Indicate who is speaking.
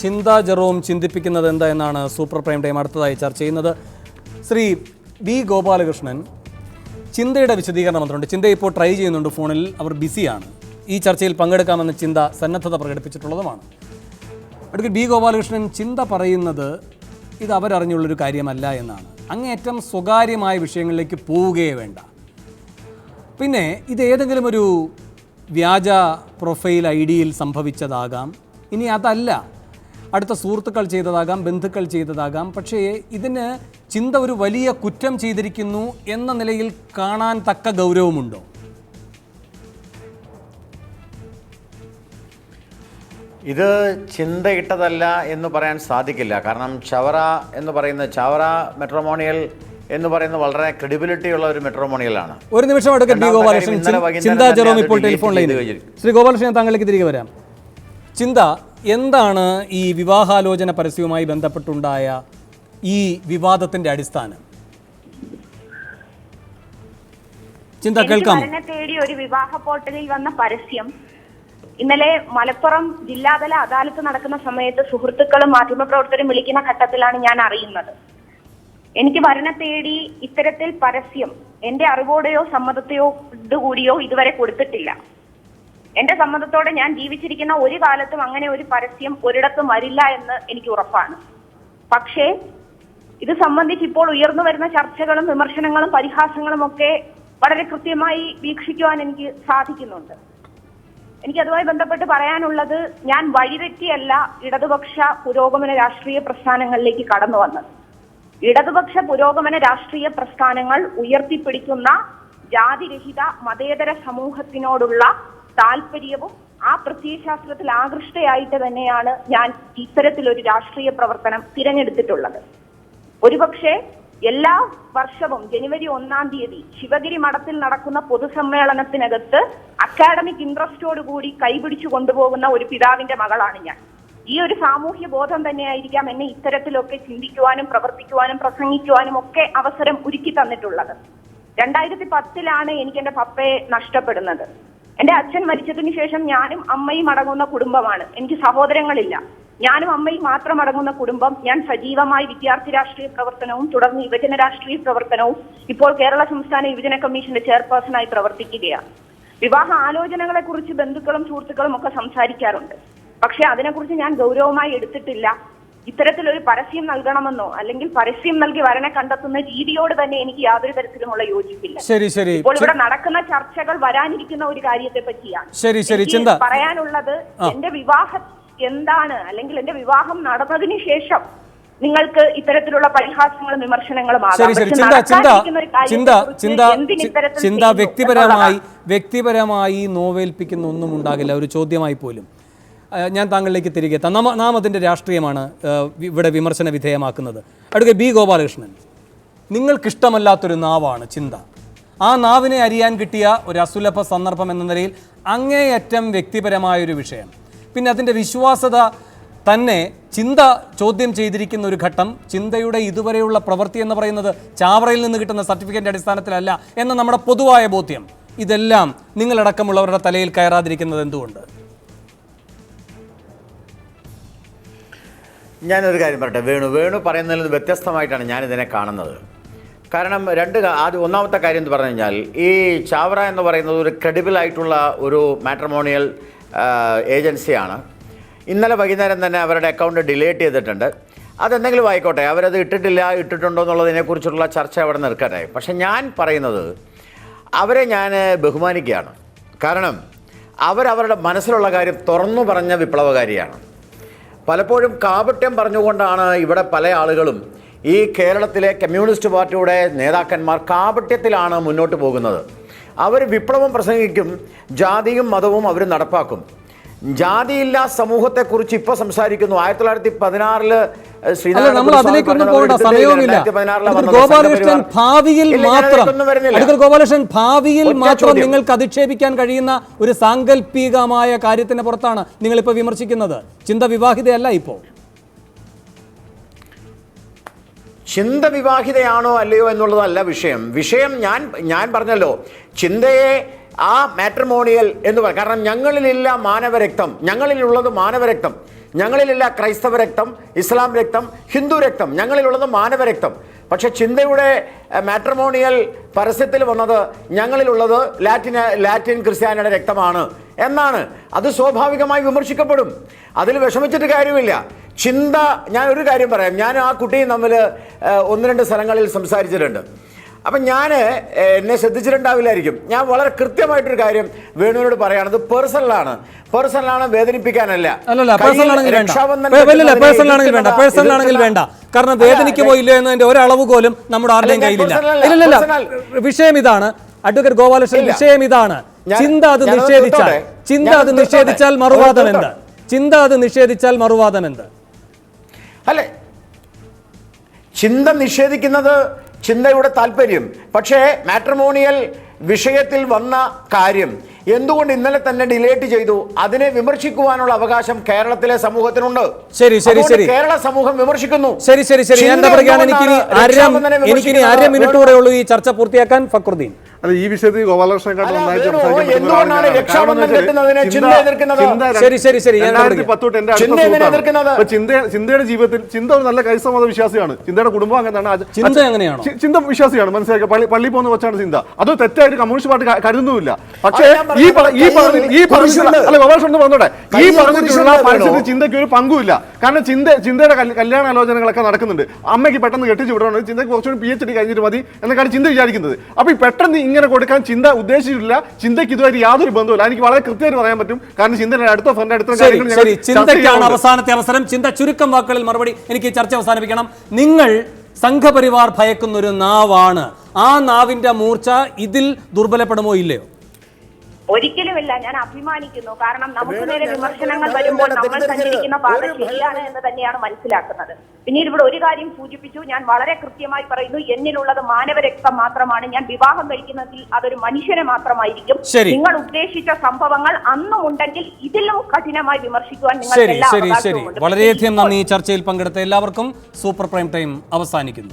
Speaker 1: ചിന്ത ജെറോം ചിന്തിപ്പിക്കുന്നത് എന്താ എന്നാണ് സൂപ്പർ പ്രൈം ടൈം അടുത്തതായി ചർച്ച ചെയ്യുന്നത്. ശ്രീ ബി ഗോപാലകൃഷ്ണൻ ചിന്തയുടെ വിശദീകരണം വന്നിട്ടുണ്ട്. ചിന്ത ഇപ്പോൾ ട്രൈ ചെയ്യുന്നുണ്ട്, ഫോണിൽ അവർ ബിസിയാണ്. ഈ ചർച്ചയിൽ പങ്കെടുക്കാമെന്ന് ചിന്ത സന്നദ്ധത പ്രകടിപ്പിച്ചിട്ടുള്ളതുമാണ്. അടുക്കൽ ബി ഗോപാലകൃഷ്ണൻ ചിന്ത പറയുന്നത് ഇത് അവരറിഞ്ഞുള്ളൊരു കാര്യമല്ല എന്നാണ്. അങ്ങേയറ്റം സ്വകാര്യമായ വിഷയങ്ങളിലേക്ക് പോവുകയേ വേണ്ട. പിന്നെ ഇത് ഏതെങ്കിലും ഒരു വ്യാജ പ്രൊഫൈൽ ഐഡിയിൽ സംഭവിച്ചതാകാം, ഇനി അതല്ല അടുത്ത സുഹൃത്തുക്കൾ ചെയ്തതാകാം, ബന്ധുക്കൾ ചെയ്തതാകാം. പക്ഷേ ഇതിന് ചിന്ത ഒരു വലിയ കുറ്റം ചെയ്തിരിക്കുന്നു എന്ന നിലയിൽ കാണാൻ തക്ക ഗൗരവമുണ്ടോ?
Speaker 2: ഇത് ചിന്തയിട്ടതല്ല എന്ന് പറയാൻ സാധിക്കില്ല. കാരണം ചവറ എന്ന് പറയുന്നത് ചവറ മെട്രോമോണിയൽ എന്ന് പറയുന്നത് വളരെ ക്രെഡിബിലിറ്റി ഉള്ള ഒരു മെട്രോമോണിയലാണ്.
Speaker 1: ഒരു നിമിഷം എടുക്കട്ടെ ബി ഗോപാലകൃഷ്ണൻ. ചിന്ത ജെറോം ഇപ്പോൾ ടെലിഫോൺ ലൈനിൽ. ശ്രീ ഗോപാലകൃഷ്ണൻ, താങ്കളിലേക്ക് തിരികെ വരാം. ചിന്ത, എന്താണ് ഈ വിവാഹാലോചന പരസ്യവുമായി ബന്ധപ്പെട്ടുണ്ടായ ഈ വിവാദത്തിന്റെ അടിസ്ഥാനം? ചിന്ത കേൾക്കാം.
Speaker 3: തേടി ഒരു വിവാഹ പോർട്ടലിൽ വന്ന പരസ്യം ഇന്നലെ മലപ്പുറം ജില്ലാതല അദാലത്ത് നടക്കുന്ന സമയത്ത് സുഹൃത്തുക്കളും മാധ്യമപ്രവർത്തകരും വിളിക്കുന്ന ഘട്ടത്തിലാണ് ഞാൻ അറിയുന്നത്. എനിക്ക് വരണ തേടി ഇത്തരത്തിൽ പരസ്യം എന്റെ അറിവോടെയോ സമ്മതത്തോടുകൂടിയോ ഇതുവരെ കൊടുത്തിട്ടില്ല. എന്റെ സമ്മതത്തോടെ ഞാൻ ജീവിച്ചിരിക്കുന്ന ഒരു കാലത്തും അങ്ങനെ ഒരു പരസ്യം ഒരിടത്തും വരില്ല എന്ന് എനിക്ക് ഉറപ്പാണ്. പക്ഷേ ഇത് സംബന്ധിച്ച് ഇപ്പോൾ ഉയർന്നു വരുന്ന ചർച്ചകളും വിമർശനങ്ങളും പരിഹാസങ്ങളും ഒക്കെ വളരെ കൃത്യമായി വീക്ഷിക്കുവാൻ എനിക്ക് സാധിക്കുന്നുണ്ട്. എനിക്ക് അതുമായി ബന്ധപ്പെട്ട് പറയാനുള്ളത്, ഞാൻ വഴിതെറ്റിയല്ല ഇടതുപക്ഷ പുരോഗമന രാഷ്ട്രീയ പ്രസ്ഥാനങ്ങളിലേക്ക് കടന്നു വന്നത്. ഇടതുപക്ഷ പുരോഗമന രാഷ്ട്രീയ പ്രസ്ഥാനങ്ങൾ ഉയർത്തിപ്പിടിക്കുന്ന ജാതിരഹിത മതേതര സമൂഹത്തിനോടുള്ള താല്പര്യവും ആ പ്രത്യയശാസ്ത്രത്തിൽ ആകൃഷ്ടയായിട്ട് തന്നെയാണ് ഞാൻ ഇത്തരത്തിലൊരു രാഷ്ട്രീയ പ്രവർത്തനം തിരഞ്ഞെടുത്തിട്ടുള്ളത്. ഒരുപക്ഷെ എല്ലാ വർഷവും ജനുവരി 1-ാം തീയതി ശിവഗിരി മഠത്തിൽ നടക്കുന്ന പൊതുസമ്മേളനത്തിനകത്ത് അക്കാഡമിക് ഇൻട്രസ്റ്റോടുകൂടി കൈപിടിച്ചു കൊണ്ടുപോകുന്ന ഒരു പിതാവിന്റെ മകളാണ് ഞാൻ. ഈ ഒരു സാമൂഹ്യ ബോധം തന്നെയായിരിക്കാം എന്നെ ഇത്തരത്തിലൊക്കെ ചിന്തിക്കുവാനും പ്രവർത്തിക്കുവാനും പ്രസംഗിക്കുവാനും ഒക്കെ അവസരം ഒരുക്കി തന്നിട്ടുള്ളത്. 2010 എനിക്ക് എന്റെ പപ്പയെ നഷ്ടപ്പെടുന്നത്. എന്റെ അച്ഛൻ മരിച്ചതിന് ശേഷം ഞാനും അമ്മയും അടങ്ങുന്ന കുടുംബമാണ്. എനിക്ക് സഹോദരങ്ങളില്ല. ഞാനും അമ്മയും മാത്രം അടങ്ങുന്ന കുടുംബം. ഞാൻ സജീവമായി വിദ്യാർത്ഥി രാഷ്ട്രീയ പ്രവർത്തനവും തുടർന്ന് യുവജന രാഷ്ട്രീയ പ്രവർത്തനവും ഇപ്പോൾ കേരള സംസ്ഥാന യുവജന കമ്മീഷന്റെ ചെയർപേഴ്സണായി പ്രവർത്തിക്കുകയാണ്. വിവാഹ ആലോചനകളെ കുറിച്ച് ബന്ധുക്കളും സുഹൃത്തുക്കളും ഒക്കെ സംസാരിക്കാറുണ്ട്. പക്ഷെ അതിനെക്കുറിച്ച് ഞാൻ ഗൗരവമായി എടുത്തിട്ടില്ല. ഇത്തരത്തിലൊരു പരസ്യം നൽകണമെന്നോ അല്ലെങ്കിൽ പരസ്യം നൽകി വരനെ കണ്ടെത്തുന്ന രീതിയോട് തന്നെ എനിക്ക് യാതൊരു തരത്തിലുമുള്ള യോജിപ്പില്ല. ഇപ്പോൾ ഇവിടെ നടക്കുന്ന ചർച്ചകൾ വരാനിരിക്കുന്ന ഒരു കാര്യത്തെ പറ്റിയാണ് പറയാനുള്ളത്. എന്റെ വിവാഹം എന്താണ്, അല്ലെങ്കിൽ എന്റെ വിവാഹം നടന്നതിന് ശേഷം നിങ്ങൾക്ക് ഇത്തരത്തിലുള്ള പരിഹാസങ്ങളും വിമർശനങ്ങളും
Speaker 1: വ്യക്തിപരമായി നോവേൽപ്പിക്കുന്ന ഒന്നും ഉണ്ടാകില്ല. ഒരു ചോദ്യമായി പോലും ഞാൻ താങ്കളിലേക്ക് തിരികെ എത്താം. നാം അതിൻ്റെ രാഷ്ട്രീയമാണ് ഇവിടെ വിമർശന വിധേയമാക്കുന്നത്. അഡ്വക്കേറ്റ് ബി ഗോപാലകൃഷ്ണൻ, നിങ്ങൾക്കിഷ്ടമല്ലാത്തൊരു നാവാണ് ചിന്ത. ആ നാവിനെ അറിയാൻ കിട്ടിയ ഒരു അസുലഭ സന്ദർഭം എന്ന നിലയിൽ അങ്ങേയറ്റം വ്യക്തിപരമായൊരു വിഷയം, പിന്നെ അതിൻ്റെ വിശ്വാസത തന്നെ ചിന്ത ചോദ്യം ചെയ്തിരിക്കുന്ന ഒരു ഘട്ടം, ചിന്തയുടെ ഇതുവരെയുള്ള പ്രവൃത്തി എന്ന് പറയുന്നത് ചാവറയിൽ നിന്ന് കിട്ടുന്ന സർട്ടിഫിക്കറ്റിൻ്റെ അടിസ്ഥാനത്തിലല്ല എന്ന നമ്മുടെ പൊതുവായ ബോധ്യം, ഇതെല്ലാം നിങ്ങളടക്കമുള്ളവരുടെ തലയിൽ കയറാതിരിക്കുന്നത് എന്തുകൊണ്ട്?
Speaker 2: ഞാനൊരു കാര്യം പറയട്ടെ. വേണു പറയുന്നതിൽ നിന്ന് വ്യത്യസ്തമായിട്ടാണ് ഞാനിതിനെ കാണുന്നത്. കാരണം ഒന്നാമത്തെ കാര്യം എന്ന് പറഞ്ഞു കഴിഞ്ഞാൽ, ഈ ചാവറ എന്ന് പറയുന്നത് ഒരു ക്രെഡിബിൾ ആയിട്ടുള്ള ഒരു മാട്രിമോണിയൽ ഏജൻസിയാണ്. ഇന്നലെ വൈകുന്നേരം തന്നെ അവരുടെ അക്കൗണ്ട് ഡിലീറ്റ് ചെയ്തിട്ടുണ്ട്. അതെന്തെങ്കിലും ആയിക്കോട്ടെ, അവരത് ഇട്ടിട്ടുണ്ടോ എന്നുള്ളതിനെക്കുറിച്ചുള്ള ചർച്ച അവിടെ നിൽക്കട്ടെ. പക്ഷെ ഞാൻ പറയുന്നത്, അവരെ ഞാൻ ബഹുമാനിക്കുകയാണ്. കാരണം അവരവരുടെ മനസ്സിലുള്ള കാര്യം തുറന്നു പറഞ്ഞ വിപ്ലവകാരിയാണ്. പലപ്പോഴും കാപട്യം പറഞ്ഞുകൊണ്ടാണ് ഇവിടെ പല ആളുകളും, ഈ കേരളത്തിലെ കമ്മ്യൂണിസ്റ്റ് പാർട്ടിയുടെ നേതാക്കന്മാർ കാപട്യത്തിലാണ് മുന്നോട്ട് പോകുന്നത്. അവർ വിപ്ലവം പ്രസംഗിക്കും, ജാതിയും മതവും അവർ നടപ്പാക്കും. ജാതിയില്ലാ സമൂഹത്തെക്കുറിച്ച് ഇപ്പോൾ സംസാരിക്കുന്നു. 1916
Speaker 1: ഭാവിയിൽ മാത്രം നിങ്ങൾക്ക് അധിക്ഷേപിക്കാൻ കഴിയുന്ന ഒരു സാങ്കല്പികമായ കാര്യത്തിന് പുറത്താണ് നിങ്ങളിപ്പോൾ വിമർശിക്കുന്നത്. ചിന്ത വിവാഹിതയല്ല. ഇപ്പോൾ
Speaker 2: ചിന്ത വിവാഹിതയാണോ അല്ലയോ എന്നുള്ളതല്ല വിഷയം. ഞാൻ പറഞ്ഞല്ലോ, ചിന്തയെ ആ മാട്രിമോണിയൽ എന്ന് പറയും. കാരണം ഞങ്ങളിലില്ല മാനവരക്തം, ഞങ്ങളിലുള്ളത് മാനവരക്തം. ഞങ്ങളിലില്ല ക്രൈസ്തവ രക്തം, ഇസ്ലാം രക്തം, ഹിന്ദു രക്തം, ഞങ്ങളിലുള്ളത് മാനവരക്തം. പക്ഷെ ചിന്തയുടെ മാട്രിമോണിയൽ പരസ്യത്തിൽ വന്നത് ഞങ്ങളിലുള്ളത് ലാറ്റിൻ ക്രിസ്ത്യാനിയുടെ രക്തമാണ് എന്നാണ്. അത് സ്വാഭാവികമായി വിമർശിക്കപ്പെടും. അതിൽ വിഷമിച്ചിട്ട് കാര്യമില്ല. ചിന്ത, ഞാൻ ഒരു കാര്യം പറയാം. ഞാൻ ആ കുട്ടിയും തമ്മിൽ 1-2 സ്ഥലങ്ങളിൽ സംസാരിച്ചിട്ടുണ്ട്. അപ്പം എന്നെ ശ്രദ്ധിച്ചിട്ടുണ്ടാവില്ലായിരിക്കും. ഞാൻ വളരെ കൃത്യമായിട്ടൊരു കാര്യം വേണുവിനോട് പറയുകയാണ്. ഇത് പേഴ്സണലാണ്, വേദനിപ്പിക്കാനല്ല.
Speaker 1: വേണ്ട, കാരണം വേദനിക്കുമോ ഇല്ലയോ എന്നതിന്റെ ഒരളവ് പോലും നമ്മുടെ ആരുടെയും കയ്യിലില്ല. ഇല്ലല്ല, വിഷയം ഇതാണ് അഡ്വക്കേറ്റ് ഗോപാലകൃഷ്ണൻ, വിഷയം ഇതാണ്. ചിന്ത അത് നിഷേധിച്ചാൽ മറുവാദം എന്ത്?
Speaker 2: അല്ലെ, ചിന്ത നിഷേധിക്കുന്നത് ചിന്തയുടെ താല്പര്യം. പക്ഷേ മാട്രിമോണിയൽ വിഷയത്തിൽ വന്ന കാര്യം എന്തുകൊണ്ട് ഇന്നലെ തന്നെ ഡിലേറ്റ് ചെയ്തു, അതിനെ വിമർശിക്കുവാനുള്ള അവകാശം കേരളത്തിലെ സമൂഹത്തിനുണ്ട്.
Speaker 1: ശരി,
Speaker 2: കേരള സമൂഹം വിമർശിക്കുന്നു.
Speaker 1: ശരി, ഞാൻ എന്താ പറയുകയാണ്, എനിക്കിനി 1/2 മിനിറ്റ് കൂടെ ഉള്ളൂ ഈ ചർച്ച പൂർത്തിയാക്കാൻ. ഫക്രുദ്ദീൻ,
Speaker 4: അല്ല, ഈ വിഷയത്തിൽ ഗോപാലകൃഷ്ണനെക്കാൾ നന്നായി
Speaker 1: ശരി,
Speaker 4: ചിന്തയുടെ ജീവിതത്തിൽ ചിന്ത ഒരു നല്ല ക്രൈസ്തവ മത വിശ്വാസിയാണ്. ചിന്തയുടെ കുടുംബം അങ്ങനെയാണ്. ചിന്ത വിശ്വാസിയാണ്, മനസ്സിലാക്കുക. പള്ളി പോകുന്ന കൊച്ചാണ് ചിന്ത. അത് തെറ്റായിട്ട് കമ്മ്യൂണിസ്റ്റ് പാർട്ടി കരുതുന്നുമില്ല. പക്ഷേ പറഞ്ഞിട്ടുള്ള പരിസ്ഥിതി ചിന്തയ്ക്ക് ഒരു പങ്കുമില്ല. കാരണം ചിന്തയുടെ കല്യാണാലോചനകളൊക്കെ നടക്കുന്നുണ്ട്. അമ്മയ്ക്ക് പെട്ടെന്ന് കെട്ടിച്ചു വിടണം, ചിന്തയ്ക്ക് കുറച്ചുകൂടി PhD കഴിഞ്ഞിട്ട് മതി എന്നൊക്കെയാണ് ചിന്ത വിചാരിക്കുന്നത്. അപ്പൊ ഈ പെട്ടെന്ന് ഇങ്ങനെ കൊടുക്കാൻ ചിന്ത ഉദ്ദേശിച്ചിട്ടില്ല. ചിന്തയ്ക്ക് ഇതുവരെ യാതൊരു ബന്ധവുമില്ല. എനിക്ക് വളരെ കൃത്യമായിട്ട് പറയാൻ പറ്റും. കാരണം ചിന്തയുടെ അടുത്ത
Speaker 1: ചിന്തയ്ക്കാണ് അവസാനത്തെ അവസരം. ചിന്ത ചുരുക്കം വാക്കുകളിൽ മറുപടി. എനിക്ക് ചർച്ച അവസാനിപ്പിക്കണം. നിങ്ങൾ സംഘപരിവാർ ഭയക്കുന്നൊരു നാവാണ്. ആ നാവിന്റെ മൂർച്ച ഇതിൽ ദുർബലപ്പെടുമോ ഇല്ലയോ?
Speaker 3: ഒരിക്കലുമില്ല. ഞാൻ അഭിമാനിക്കുന്നു. കാരണം നമുക്ക് നേരെ വിമർശനങ്ങൾ വരുമ്പോൾ നമ്മൾ സഞ്ചരിക്കുന്ന പാത ശരിയാണ് എന്ന് തന്നെയാണ് മനസ്സിലാക്കുന്നത്. പിന്നീട് ഇവിടെ ഒരു കാര്യം സൂചിപ്പിച്ചു. ഞാൻ വളരെ കൃത്യമായി പറയുന്നു, എന്നിലുള്ളത് മാനവരക്തം മാത്രമാണ്. ഞാൻ വിവാഹം കഴിക്കുന്നതിൽ അതൊരു മനുഷ്യനെ മാത്രമായിരിക്കും. നിങ്ങൾ ഉദ്ദേശിച്ച സംഭവങ്ങൾ അന്നും ഉണ്ടെങ്കിൽ ഇതിലും കഠിനമായി വിമർശിക്കുവാൻ നിങ്ങൾ
Speaker 1: വളരെയധികം നന്ദി. ഈ ചർച്ചയിൽ പങ്കെടുത്ത എല്ലാവർക്കും. സൂപ്പർ പ്രൈം ടൈം അവസാനിക്കുന്നു.